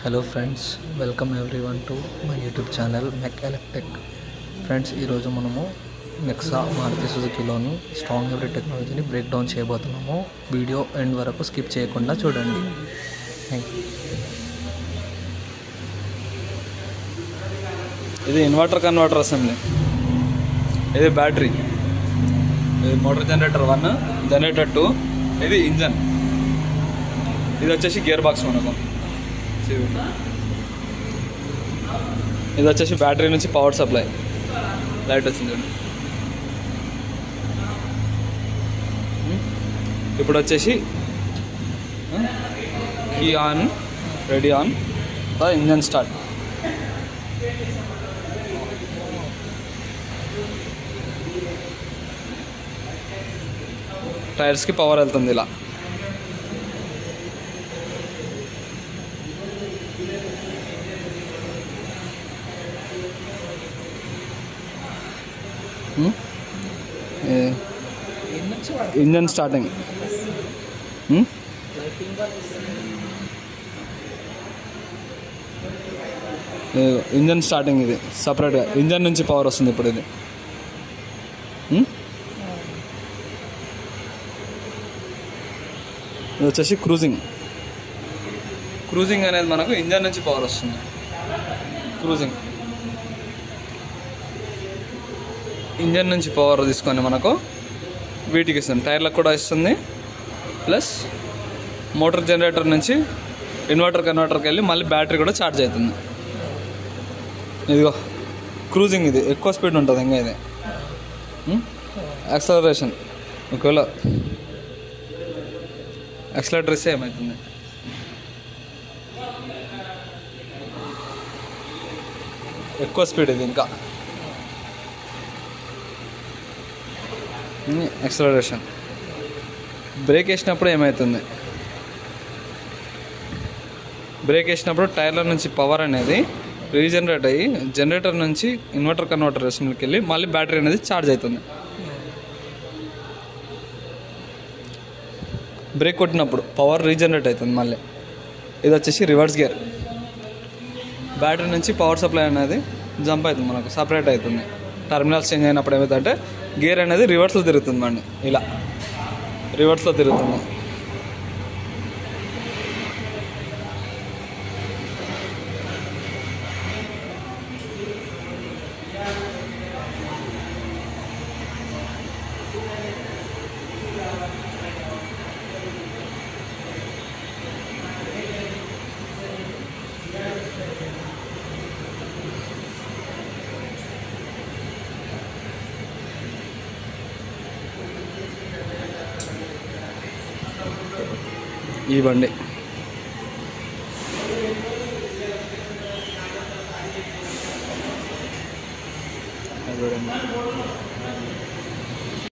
Hello friends, welcome everyone to my YouTube channel mech electric. Friends, ఈరోజు మనము Nexa Maruti సుజుకిలోని strong hybrid టెక్నాలజీని break down చేయబోతున్నాము. Video end వరకు skip చేయకుండా చూడండి. Thank you. ఇది ఇన్వర్టర్ కన్వర్టర్ అసెంబ్లీ, ఇది బ్యాటరీ, ఇది మోటార్ జనరేటర్ 1, జనరేటర్ 2, ఇది ఇంజన్, ఇది వచ్చేసి గేర్ బాక్స్ మనకు, ఇది వచ్చేసి బ్యాటరీ నుంచి పవర్ సప్లై. లైట్ వచ్చింది. ఇప్పుడు వచ్చేసి key on, ready on, engine start. టైర్స్కి పవర్ వెళ్తుంది ఇలా. Engine starting. ఇంజన్ స్టార్టింగ్, ఇది సపరేట్గా ఇంజన్ నుంచి పవర్ వస్తుంది. ఇప్పుడు ఇది ఇది వచ్చేసి క్రూజింగ్. క్రూజింగ్ అనేది మనకు ఇంజన్ నుంచి పవర్ వస్తుంది. క్రూజింగ్ ఇంజన్ నుంచి పవర్ తీసుకొని మనకు వీటికి ఇస్తుంది, టైర్లకు కూడా ఇస్తుంది. ప్లస్ మోటార్ జనరేటర్ నుంచి ఇన్వర్టర్ కన్వర్టర్కి వెళ్ళి మళ్ళీ బ్యాటరీ కూడా ఛార్జ్ అవుతుంది. ఇదిగో క్రూజింగ్, ఇది ఎక్కువ స్పీడ్ ఉంటుంది. ఇంకా ఇది యాక్సలరేషన్, ఒకవేళ యాక్సలరేటర్ ఇస్తే ఏమవుతుంది, ఎక్కువ స్పీడ్ ఇది. ఇంకా యాక్సలరేషన్. బ్రేక్ వేసినప్పుడు ఏమవుతుంది, బ్రేక్ వేసినప్పుడు టైర్ల నుంచి పవర్ అనేది రీజనరేట్ అయ్యి జనరేటర్ నుంచి ఇన్వర్టర్ కన్వర్టర్ అసెంబ్లీకి వెళ్ళి మళ్ళీ బ్యాటరీ అనేది ఛార్జ్ అవుతుంది. బ్రేక్ కొట్టినప్పుడు పవర్ రీజనరేట్ అవుతుంది మళ్ళీ. ఇది వచ్చేసి రివర్స్ గేర్. బ్యాటరీ నుంచి పవర్ సప్లై అనేది జంప్ అవుతుంది, మనకు సపరేట్ అవుతుంది. టర్మినల్స్ చేంజ్ అయినప్పుడు ఏమవుతుందంటే గేర్ అనేది రివర్స్లో తిరుగుతుంది మండి, ఇలా రివర్స్లో తిరుగుతుంది. ఈ బండి